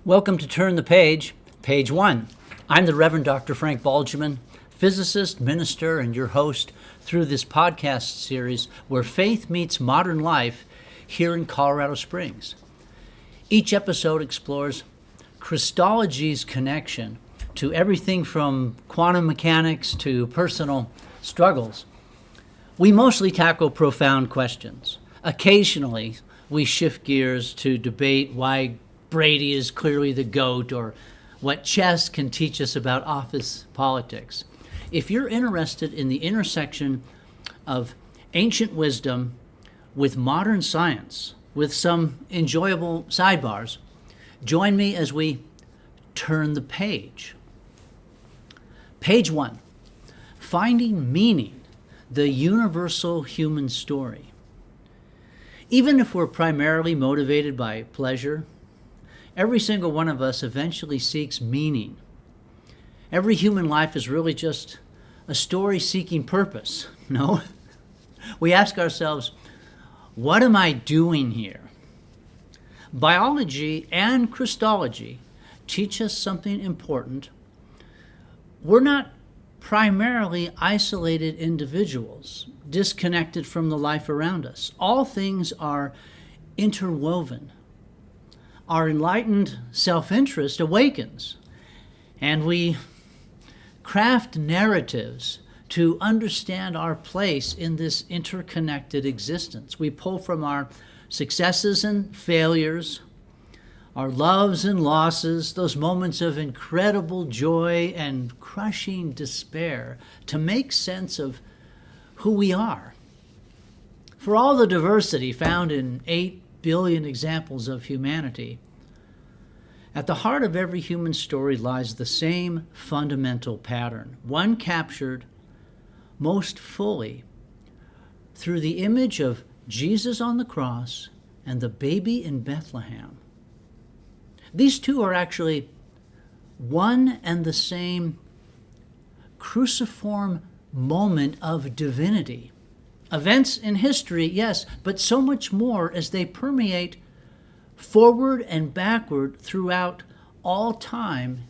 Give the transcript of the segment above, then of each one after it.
Welcome to Turn the Page, Page 1. I'm the Reverend Dr. Frank Balgeman, physicist, minister, and your host through this podcast series where faith meets modern life here in Colorado Springs. Each episode explores Christology's connection to everything from quantum mechanics to personal struggles. We mostly tackle profound questions. Occasionally, we shift gears to debate why Brady is clearly the GOAT, or what chess can teach us about office politics. If you're interested in the intersection of ancient wisdom with modern science, with some enjoyable sidebars, join me as we turn the page. Page 1, Finding Meaning, the Universal Human Story. Even if we're primarily motivated by pleasure, every single one of us eventually seeks meaning. Every human life is really just a story seeking purpose. No? We ask ourselves, what am I doing here? Biology and Christology teach us something important. We're not primarily isolated individuals, disconnected from the life around us. All things are interwoven. Our enlightened self-interest awakens, and we craft narratives to understand our place in this interconnected existence. We pull from our successes and failures, our loves and losses, those moments of incredible joy and crushing despair, to make sense of who we are. For all the diversity found in 8 billion examples of humanity, at the heart of every human story lies the same fundamental pattern, one captured most fully through the image of Jesus on the cross and the baby in Bethlehem. These two are actually one and the same cruciform moment of divinity. Events in history, yes, but so much more as they permeate forward and backward throughout all time,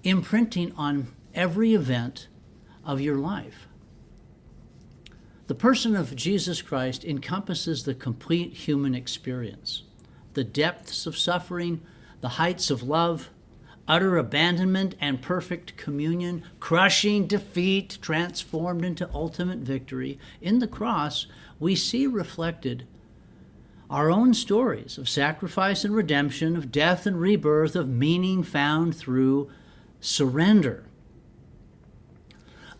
imprinting on every event of your life. The person of Jesus Christ encompasses the complete human experience, the depths of suffering, the heights of love, utter abandonment and perfect communion, crushing defeat transformed into ultimate victory. In the cross, we see reflected our own stories of sacrifice and redemption, of death and rebirth, of meaning found through surrender.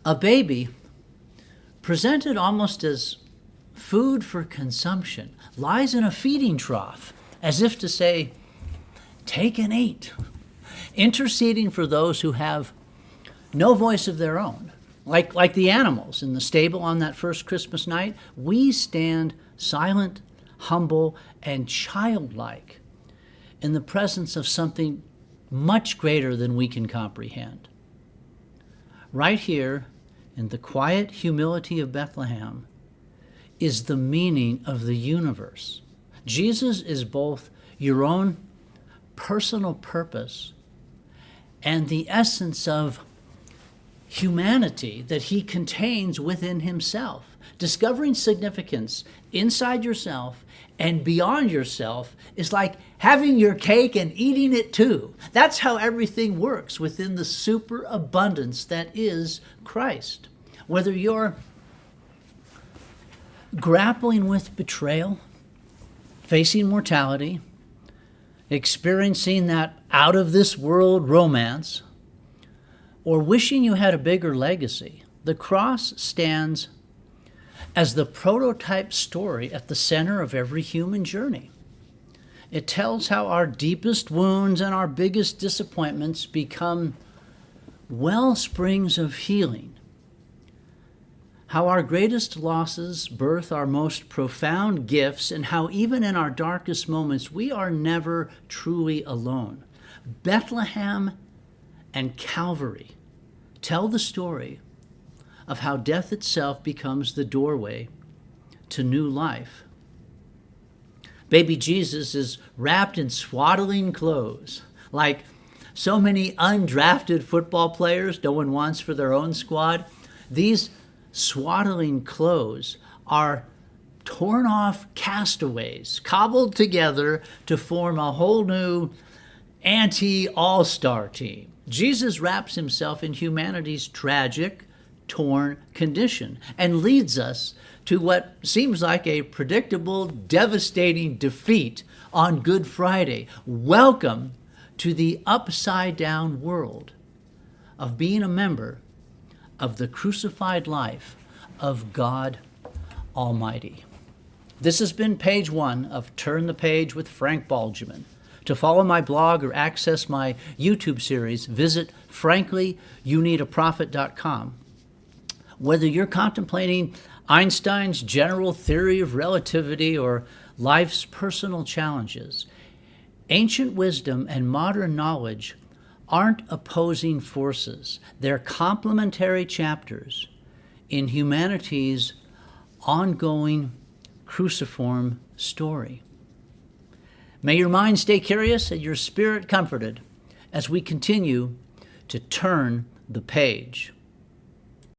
A baby, presented almost as food for consumption, lies in a feeding trough, as if to say, take and eat, interceding for those who have no voice of their own. Like the animals in the stable on that first Christmas night, we stand silent, humble, and childlike in the presence of something much greater than we can comprehend. Right here, in the quiet humility of Bethlehem, is the meaning of the universe. Jesus is both your own personal purpose and the essence of humanity that he contains within himself. Discovering significance inside yourself and beyond yourself is like having your cake and eating it too. That's how everything works within the superabundance that is Christ. Whether you're grappling with betrayal, facing mortality, experiencing that out-of-this-world romance, or wishing you had a bigger legacy, the cross stands as the prototype story at the center of every human journey. It tells how our deepest wounds and our biggest disappointments become well springs of healing, how our greatest losses birth our most profound gifts, and how even in our darkest moments we are never truly alone. Bethlehem and Calvary tell the story of how death itself becomes the doorway to new life. Baby Jesus is wrapped in swaddling clothes, Like so many undrafted football players no one wants for their own squad, these swaddling clothes are torn off castaways, cobbled together to form a whole new anti-all-star team. Jesus wraps himself in humanity's tragic, torn condition and leads us to what seems like a predictable, devastating defeat on Good Friday. Welcome to the upside-down world of being a member of the crucified life of God Almighty. This has been page 1 of Turn the Page with Frank Balgeman. To follow my blog or access my YouTube series, visit franklyouneedaprofit.com. Whether you're contemplating Einstein's general theory of relativity or life's personal challenges, ancient wisdom and modern knowledge aren't opposing forces. They're complementary chapters in humanity's ongoing cruciform story. May your mind stay curious and your spirit comforted as we continue to turn the page.